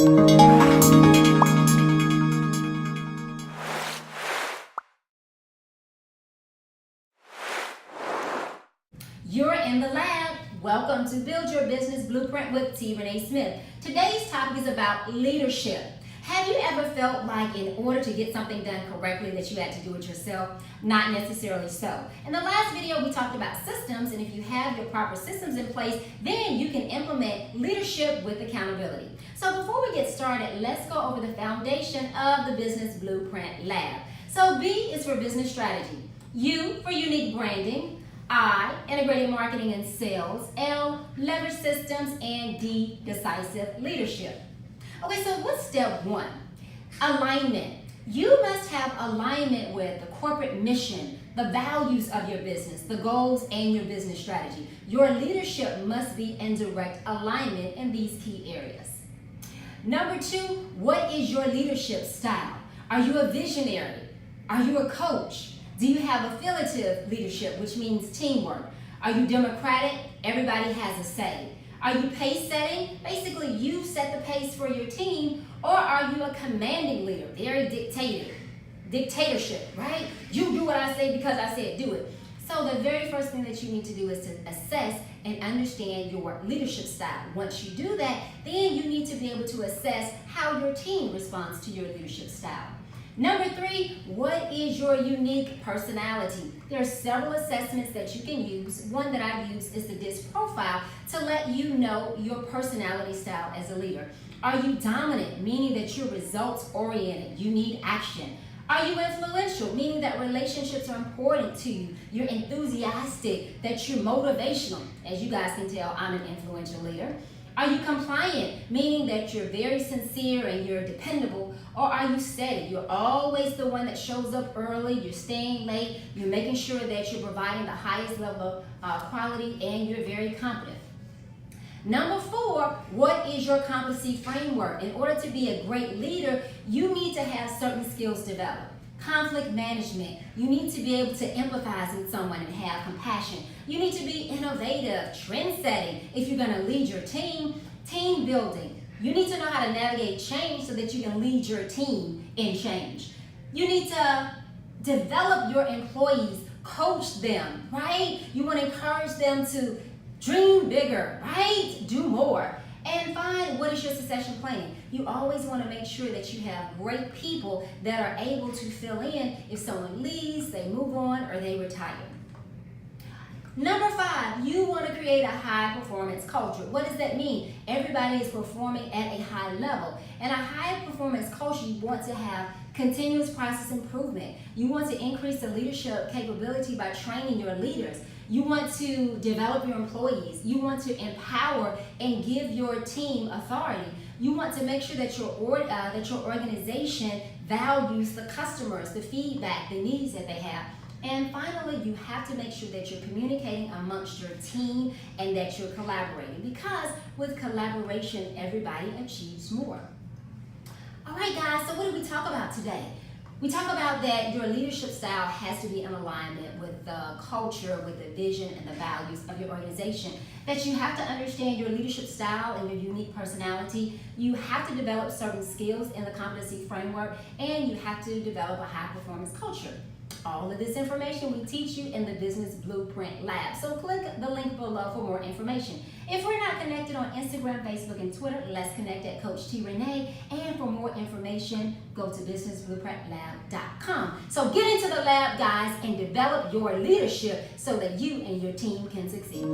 You're in the lab. Welcome to Build Your Business Blueprint with Reneé Smith. Today's topic is about leadership. Have you ever felt like in order to get something done correctly that you had to do it yourself? Not necessarily so. In the last video, we talked about systems, and if you have your proper systems in place, then you can implement leadership with accountability. So before we get started, let's go over the foundation of the Business Blueprint Lab. So B is for business strategy, U for unique branding, I, integrated marketing and sales, L, leverage systems, and D, decisive leadership. Okay, so what's step one? Alignment. You must have alignment with the corporate mission, the values of your business, the goals, and your business strategy. Your leadership must be in direct alignment in these key areas. Number two, what is your leadership style? Are you a visionary? Are you a coach? Do you have affiliative leadership, which means teamwork? Are you democratic? Everybody has a say. Are you pace setting? Basically, you set the pace for your team. Or are you a commanding leader? Very dictatorship, right? You do what I say because I said do it. So the very first thing that you need to do is to assess and understand your leadership style. Once you do that, then you need to be able to assess how your team responds to your leadership style. Number three, what is your unique personality? There are several assessments that you can use. One that I use is the DISC profile to let you know your personality style as a leader. Are you dominant, meaning that you're results oriented, you need action? Are you influential, meaning that relationships are important to you? You're enthusiastic, that you're motivational. As you guys can tell, I'm an influential leader. Are you compliant, meaning that you're very sincere and you're dependable? Or are you steady? You're always the one that shows up early, you're staying late, you're making sure that you're providing the highest level of quality, and you're very competent. Number four, what is your competency framework? In order to be a great leader, you need to have certain skills developed. Conflict management. You need to be able to empathize with someone and have compassion. You need to be innovative, trend setting. If you're going to lead your team, team building. You need to know how to navigate change so that you can lead your team in change. You need to develop your employees, coach them, right? You want to encourage them to dream bigger, right? Do more. And find what is your succession planning. You always want to make sure that you have great people that are able to fill in if someone leaves, they move on, or they retire. Number five, you want to create a high performance culture. What does that mean? Everybody is performing at a high level. And a high performance culture, you want to have continuous process improvement. You want to increase the leadership capability by training your leaders. You want to develop your employees. You want to empower and give your team authority. You want to make sure that your organization values the customers, the feedback, the needs that they have. And finally, you have to make sure that you're communicating amongst your team and that you're collaborating, because with collaboration, everybody achieves more. All right, guys, so what did we talk about today? We talk about that your leadership style has to be in alignment with the culture, with the vision and the values of your organization. That you have to understand your leadership style and your unique personality. You have to develop certain skills in the competency framework, and you have to develop a high performance culture. All of this information we teach you in the Business Blueprint Lab. So click the link below for more information. If we're not connected on Instagram, Facebook, and Twitter, let's connect at Coach T. Reneé. And for more information, go to businessblueprintlab.com. So get into the lab, guys, and develop your leadership so that you and your team can succeed.